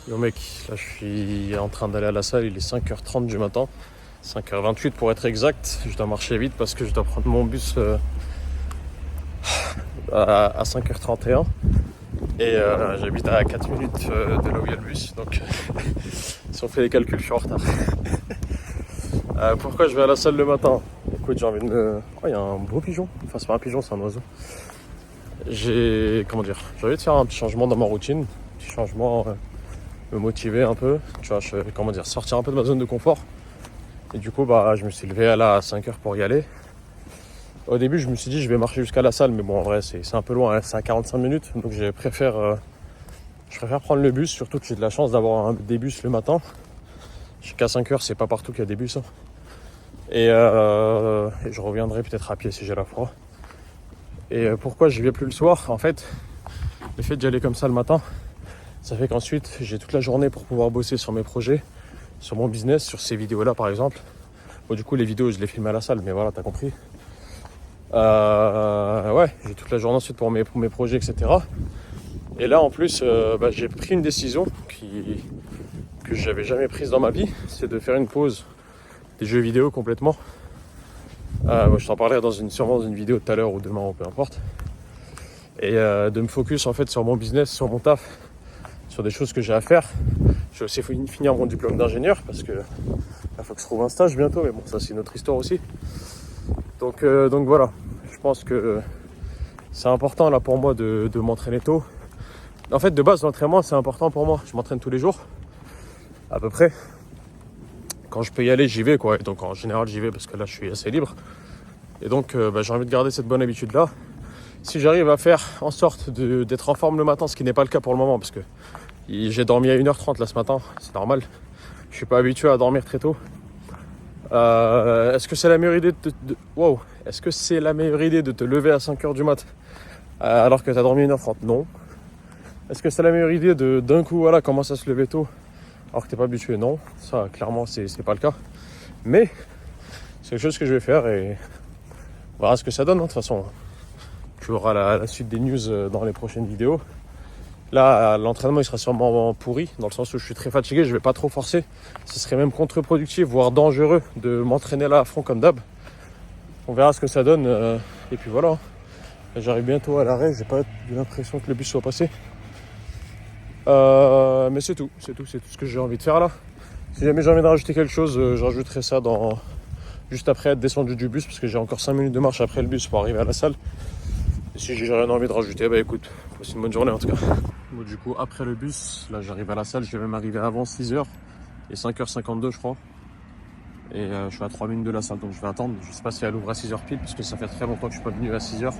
Yo mec, là je suis en train d'aller à la salle, il est 5h30 du matin, 5h28 pour être exact. Je dois marcher vite parce que je dois prendre mon bus à 5h31 et j'habite à 4 minutes de là où il y a le bus, donc si on fait les calculs, je suis en retard. Pourquoi je vais à la salle le matin? Écoute, j'ai envie de me... Oh, il y a un beau pigeon, enfin c'est pas un pigeon, c'est un oiseau. J'ai envie de faire un petit changement dans ma routine, un petit changement... me motiver un peu, tu vois, sortir un peu de ma zone de confort. Et du coup, je me suis levé à 5h pour y aller. Au début, je me suis dit, je vais marcher jusqu'à la salle, mais bon, en vrai, c'est un peu loin, hein, c'est à 45 minutes. Donc, je préfère prendre le bus, surtout que j'ai de la chance d'avoir des bus le matin. Jusqu'à 5h, c'est pas partout qu'il y a des bus. Hein. Et je reviendrai peut-être à pied si j'ai la foi. Et pourquoi j'y vais plus le soir? En fait, le fait d'y aller comme ça le matin, ça fait qu'ensuite, j'ai toute la journée pour pouvoir bosser sur mes projets, sur mon business, sur ces vidéos-là par exemple. Bon, du coup, les vidéos, je les filme à la salle, mais voilà, t'as compris. Ouais, j'ai toute la journée ensuite pour mes projets, etc. Et là, en plus, j'ai pris une décision que j'avais jamais prise dans ma vie, c'est de faire une pause des jeux vidéo complètement. Je t'en parlerai sûrement dans une vidéo tout à l'heure ou demain, ou peu importe. Et de me focus en fait sur mon business, sur mon taf, sur des choses que j'ai à faire. Je vais aussi finir mon diplôme d'ingénieur parce que il faut que je trouve un stage bientôt, mais bon, ça c'est une autre histoire aussi. Donc voilà, je pense que c'est important là pour moi de m'entraîner tôt. En fait, de base, l'entraînement c'est important pour moi. Je m'entraîne tous les jours, à peu près. Quand je peux y aller, j'y vais quoi. Et donc en général, j'y vais parce que là, je suis assez libre. Et donc, j'ai envie de garder cette bonne habitude là. Si j'arrive à faire en sorte d'être en forme le matin, ce qui n'est pas le cas pour le moment, parce que j'ai dormi à 1h30 là ce matin, c'est normal. Je suis pas habitué à dormir très tôt. Est-ce que c'est la meilleure idée Est-ce que c'est la meilleure idée de te lever à 5h du mat alors que tu as dormi 1h30? Non. Est-ce que c'est la meilleure idée de d'un coup commencer à se lever tôt alors que t'es pas habitué? Non. Ça clairement c'est pas le cas. Mais c'est quelque chose que je vais faire et on verra ce que ça donne. De toute façon, tu auras la suite des news dans les prochaines vidéos. Là, l'entraînement il sera sûrement pourri, dans le sens où je suis très fatigué, je vais pas trop forcer. Ce serait même contre-productif, voire dangereux de m'entraîner là à fond comme d'hab. On verra ce que ça donne. Et puis voilà. Là, j'arrive bientôt à l'arrêt, j'ai pas l'impression que le bus soit passé. Mais c'est tout ce que j'ai envie de faire là. Si jamais j'ai envie de rajouter quelque chose, je rajouterai ça juste après être descendu du bus, parce que j'ai encore 5 minutes de marche après le bus pour arriver à la salle. Et si j'ai rien envie de rajouter, écoute, passe une bonne journée en tout cas. Bon, du coup, après le bus, là j'arrive à la salle, je vais même arriver avant 6h et 5h52 je crois. Et je suis à 3 minutes de la salle, donc je vais attendre. Je sais pas si elle ouvre à 6h pile, parce que ça fait très longtemps que je suis pas venu à 6h.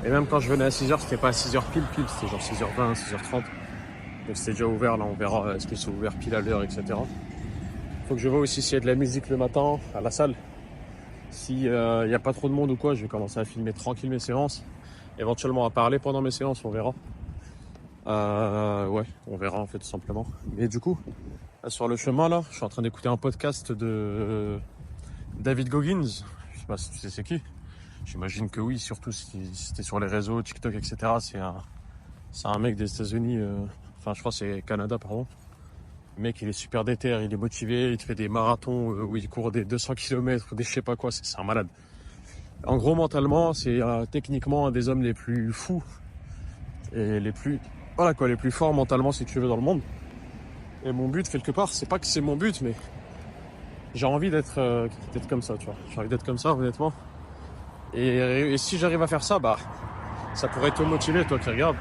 Et même quand je venais à 6h, c'était pas à 6h pile, c'était genre 6h20, 6h30. Donc c'était déjà ouvert, là on verra est-ce qu'ils sont ouverts pile à l'heure, etc. Faut que je vois aussi s'il y a de la musique le matin à la salle. S'il n'y a pas trop de monde ou quoi, je vais commencer à filmer tranquille mes séances. Éventuellement à parler pendant mes séances, on verra. Ouais, on verra en fait tout simplement. Mais du coup, là, sur le chemin là, je suis en train d'écouter un podcast de David Goggins. Je sais pas si tu sais c'est qui. J'imagine que oui, surtout si c'était sur les réseaux, TikTok, etc. C'est un mec des États-Unis, enfin je crois que c'est Canada, pardon. Le mec il est super déter, il est motivé, il te fait des marathons où il court des 200 km, des je sais pas quoi, c'est un malade. En gros, mentalement, c'est techniquement un des hommes les plus fous et les plus forts mentalement, si tu veux, dans le monde. Et mon but, quelque part, c'est pas que c'est mon but, mais j'ai envie d'être comme ça, tu vois. J'ai envie d'être comme ça, honnêtement. Et si j'arrive à faire ça, ça pourrait te motiver, toi qui regardes.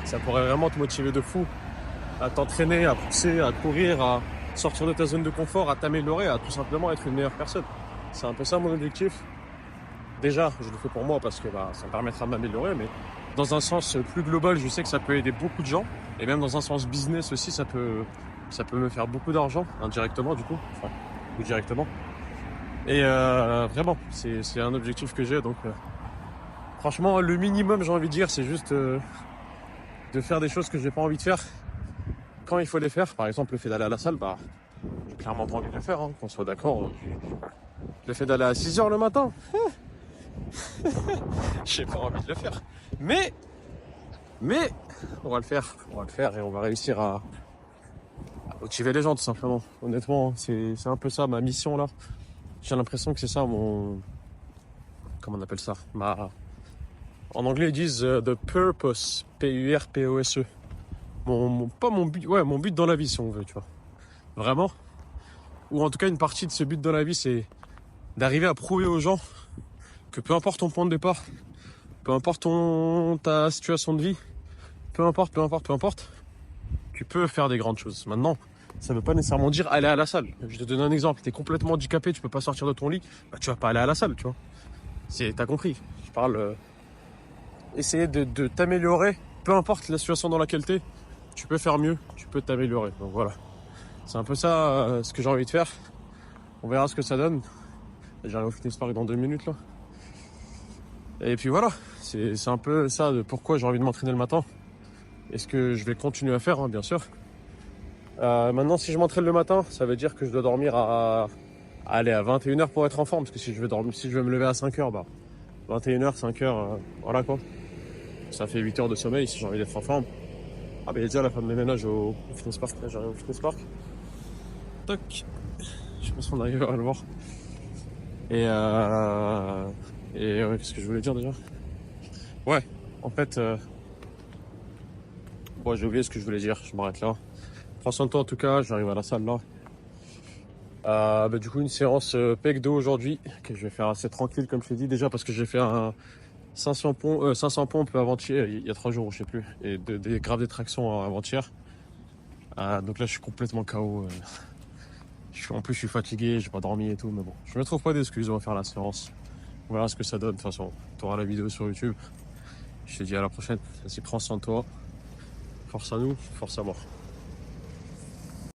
Ça pourrait vraiment te motiver de fou à t'entraîner, à pousser, à courir, à sortir de ta zone de confort, à t'améliorer, à tout simplement être une meilleure personne. C'est un peu ça mon objectif. Déjà, je le fais pour moi parce que ça me permettra de m'améliorer, mais dans un sens plus global, je sais que ça peut aider beaucoup de gens. Et même dans un sens business aussi, ça peut me faire beaucoup d'argent, indirectement du coup, enfin, ou directement. Et vraiment, c'est un objectif que j'ai. Donc, franchement, le minimum, j'ai envie de dire, c'est juste de faire des choses que j'ai pas envie de faire quand il faut les faire. Par exemple, le fait d'aller à la salle, j'ai clairement pas envie de le faire, hein, qu'on soit d'accord. Le fait d'aller à 6h le matin, j'ai pas envie de le faire. Mais on va le faire et on va réussir motiver les gens tout simplement. Honnêtement, c'est un peu ça ma mission là. J'ai l'impression que c'est ça mon... Comment on appelle ça? En anglais ils disent the purpose. P-U-R-P-O-S-E. Pas mon but, ouais, mon but dans la vie si on veut, tu vois. Vraiment. Ou en tout cas une partie de ce but dans la vie, c'est d'arriver à prouver aux gens que peu importe ton point de départ, peu importe ta situation de vie, peu importe, tu peux faire des grandes choses. Maintenant, ça veut pas nécessairement dire aller à la salle. Je te donne un exemple. T'es complètement handicapé, tu peux pas sortir de ton lit, bah tu vas pas aller à la salle, tu vois. T'as compris. Je parle essayer de t'améliorer, peu importe la situation dans laquelle t'es, tu peux faire mieux, tu peux t'améliorer. Donc voilà. C'est un peu ça ce que j'ai envie de faire. On verra ce que ça donne. J'arrive au fitness park dans 2 minutes là. Et puis voilà, c'est un peu ça de pourquoi j'ai envie de m'entraîner le matin. Et ce que je vais continuer à faire, hein, bien sûr. Maintenant, si je m'entraîne le matin, ça veut dire que je dois dormir à 21h pour être en forme. Parce que si je veux me lever à 5h, bah 21h, 5h, voilà quoi. Ça fait 8 heures de sommeil si j'ai envie d'être en forme. Ah bah il y a déjà la femme de ménage au fitness park, là j'arrive au fitness park. Toc. Je pense qu'on arrive à le voir. Et ouais, qu'est-ce que je voulais dire déjà? Ouais, en fait, bon, j'ai oublié ce que je voulais dire, je m'arrête là. Prends soin de toi en tout cas, j'arrive à la salle là. Bah, du coup, une séance pec dos aujourd'hui, que je vais faire assez tranquille comme je t'ai dit déjà parce que j'ai fait un 500 pompes avant-hier, il y a 3 jours, je sais plus, et des graves détractions avant-hier. Donc là, je suis complètement KO. En plus, je suis fatigué, j'ai pas dormi et tout, mais bon, je me trouve pas d'excuses, on va faire la séance. On verra ce que ça donne. De toute façon, tu auras la vidéo sur YouTube. Je te dis à la prochaine. Vas-y, prends soin de toi. Force à nous, force à moi.